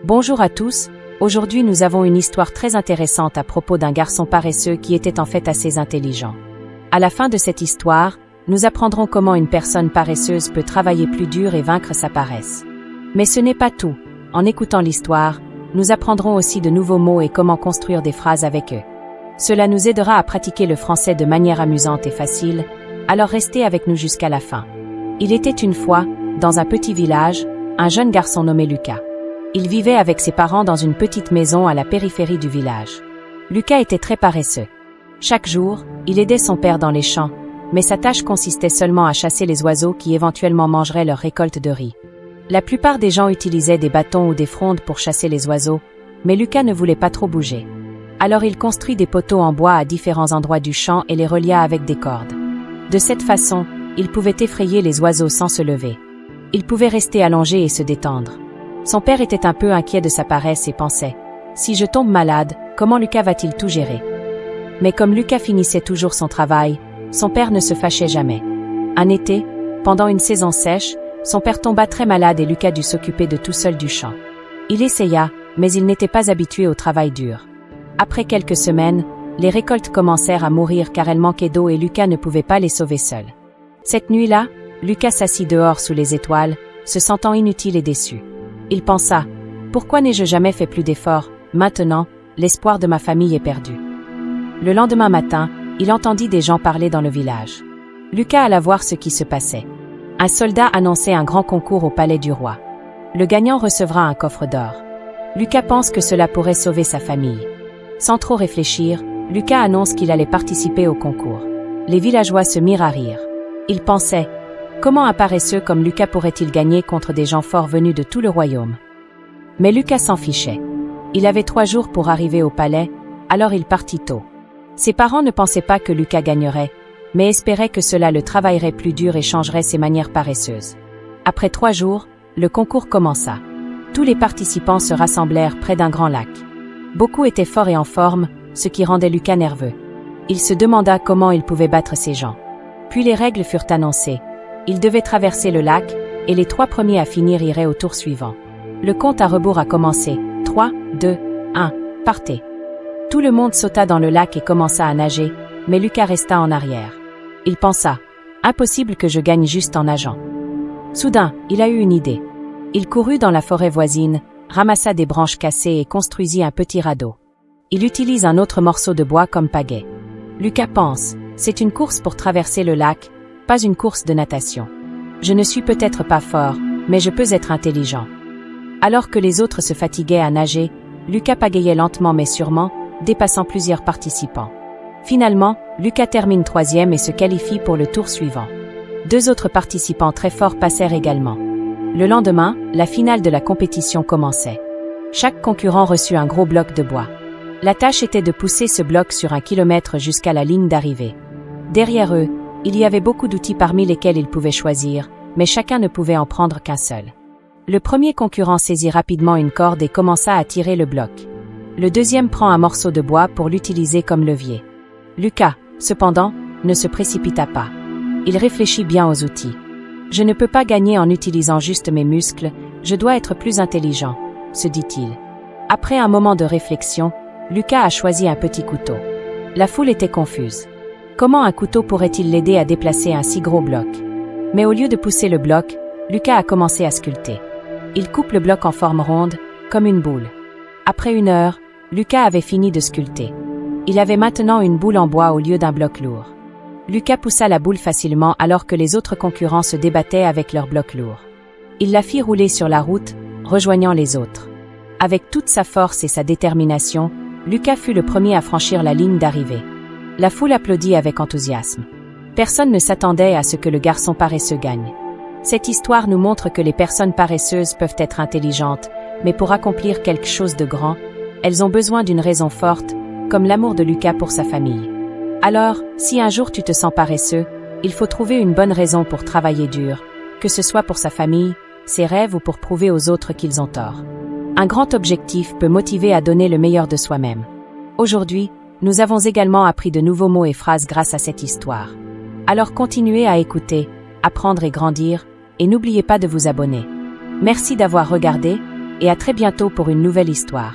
Bonjour à tous, aujourd'hui nous avons une histoire très intéressante à propos d'un garçon paresseux qui était en fait assez intelligent. À la fin de cette histoire, nous apprendrons comment une personne paresseuse peut travailler plus dur et vaincre sa paresse. Mais ce n'est pas tout. En écoutant l'histoire, nous apprendrons aussi de nouveaux mots et comment construire des phrases avec eux. Cela nous aidera à pratiquer le français de manière amusante et facile, alors restez avec nous jusqu'à la fin. Il était une fois, dans un petit village, un jeune garçon nommé Lucas. Il vivait avec ses parents dans une petite maison à la périphérie du village. Lucas était très paresseux. Chaque jour, il aidait son père dans les champs, mais sa tâche consistait seulement à chasser les oiseaux qui éventuellement mangeraient leur récolte de riz. La plupart des gens utilisaient des bâtons ou des frondes pour chasser les oiseaux, mais Lucas ne voulait pas trop bouger. Alors il construit des poteaux en bois à différents endroits du champ et les relia avec des cordes. De cette façon, il pouvait effrayer les oiseaux sans se lever. Il pouvait rester allongé et se détendre. Son père était un peu inquiet de sa paresse et pensait « Si je tombe malade, comment Lucas va-t-il tout gérer ?» Mais comme Lucas finissait toujours son travail, son père ne se fâchait jamais. Un été, pendant une saison sèche, son père tomba très malade et Lucas dut s'occuper de tout seul du champ. Il essaya, mais il n'était pas habitué au travail dur. Après quelques semaines, les récoltes commencèrent à mourir car elles manquaient d'eau et Lucas ne pouvait pas les sauver seul. Cette nuit-là, Lucas s'assit dehors sous les étoiles, se sentant inutile et déçu. Il pensa « Pourquoi n'ai-je jamais fait plus d'efforts? Maintenant, l'espoir de ma famille est perdu. » Le lendemain matin, il entendit des gens parler dans le village. Lucas alla voir ce qui se passait. Un soldat annonçait un grand concours au palais du roi. Le gagnant recevra un coffre d'or. Lucas pense que cela pourrait sauver sa famille. Sans trop réfléchir, Lucas annonce qu'il allait participer au concours. Les villageois se mirent à rire. Ils pensaient « Comment un paresseux comme Lucas pourrait-il gagner contre des gens forts venus de tout le royaume ?» Mais Lucas s'en fichait. Il avait 3 jours pour arriver au palais, alors il partit tôt. Ses parents ne pensaient pas que Lucas gagnerait, mais espéraient que cela le travaillerait plus dur et changerait ses manières paresseuses. Après 3 jours, le concours commença. Tous les participants se rassemblèrent près d'un grand lac. Beaucoup étaient forts et en forme, ce qui rendait Lucas nerveux. Il se demanda comment il pouvait battre ces gens. Puis les règles furent annoncées. Il devait traverser le lac, et les 3 premiers à finir iraient au tour suivant. Le compte à rebours a commencé. 3, 2, 1, partez. Tout le monde sauta dans le lac et commença à nager, mais Lucas resta en arrière. Il pensa « Impossible que je gagne juste en nageant. » Soudain, il a eu une idée. Il courut dans la forêt voisine, ramassa des branches cassées et construisit un petit radeau. Il utilise un autre morceau de bois comme pagaie. Lucas pense « C'est une course pour traverser le lac, pas une course de natation. Je ne suis peut-être pas fort, mais je peux être intelligent. » Alors que les autres se fatiguaient à nager, Lucas pagayait lentement mais sûrement, dépassant plusieurs participants. Finalement, Lucas termine 3e et se qualifie pour le tour suivant. 2 autres participants très forts passèrent également. Le lendemain, la finale de la compétition commençait. Chaque concurrent reçut un gros bloc de bois. La tâche était de pousser ce bloc sur 1 kilomètre jusqu'à la ligne d'arrivée. Derrière eux, il y avait beaucoup d'outils parmi lesquels ils pouvaient choisir, mais chacun ne pouvait en prendre qu'un seul. Le premier concurrent saisit rapidement une corde et commença à tirer le bloc. Le deuxième prend un morceau de bois pour l'utiliser comme levier. Lucas, cependant, ne se précipita pas. Il réfléchit bien aux outils. « Je ne peux pas gagner en utilisant juste mes muscles, je dois être plus intelligent », se dit-il. Après un moment de réflexion, Lucas a choisi un petit couteau. La foule était confuse. Comment un couteau pourrait-il l'aider à déplacer un si gros bloc? Mais au lieu de pousser le bloc, Lucas a commencé à sculpter. Il coupe le bloc en forme ronde, comme une boule. Après 1 heure, Lucas avait fini de sculpter. Il avait maintenant une boule en bois au lieu d'un bloc lourd. Lucas poussa la boule facilement alors que les autres concurrents se débattaient avec leurs blocs lourds. Il la fit rouler sur la route, rejoignant les autres. Avec toute sa force et sa détermination, Lucas fut le premier à franchir la ligne d'arrivée. La foule applaudit avec enthousiasme. Personne ne s'attendait à ce que le garçon paresseux gagne. Cette histoire nous montre que les personnes paresseuses peuvent être intelligentes, mais pour accomplir quelque chose de grand, elles ont besoin d'une raison forte, comme l'amour de Lucas pour sa famille. Alors, si un jour tu te sens paresseux, il faut trouver une bonne raison pour travailler dur, que ce soit pour sa famille, ses rêves ou pour prouver aux autres qu'ils ont tort. Un grand objectif peut motiver à donner le meilleur de soi-même. Aujourd'hui, nous avons également appris de nouveaux mots et phrases grâce à cette histoire. Alors continuez à écouter, apprendre et grandir, et n'oubliez pas de vous abonner. Merci d'avoir regardé, et à très bientôt pour une nouvelle histoire.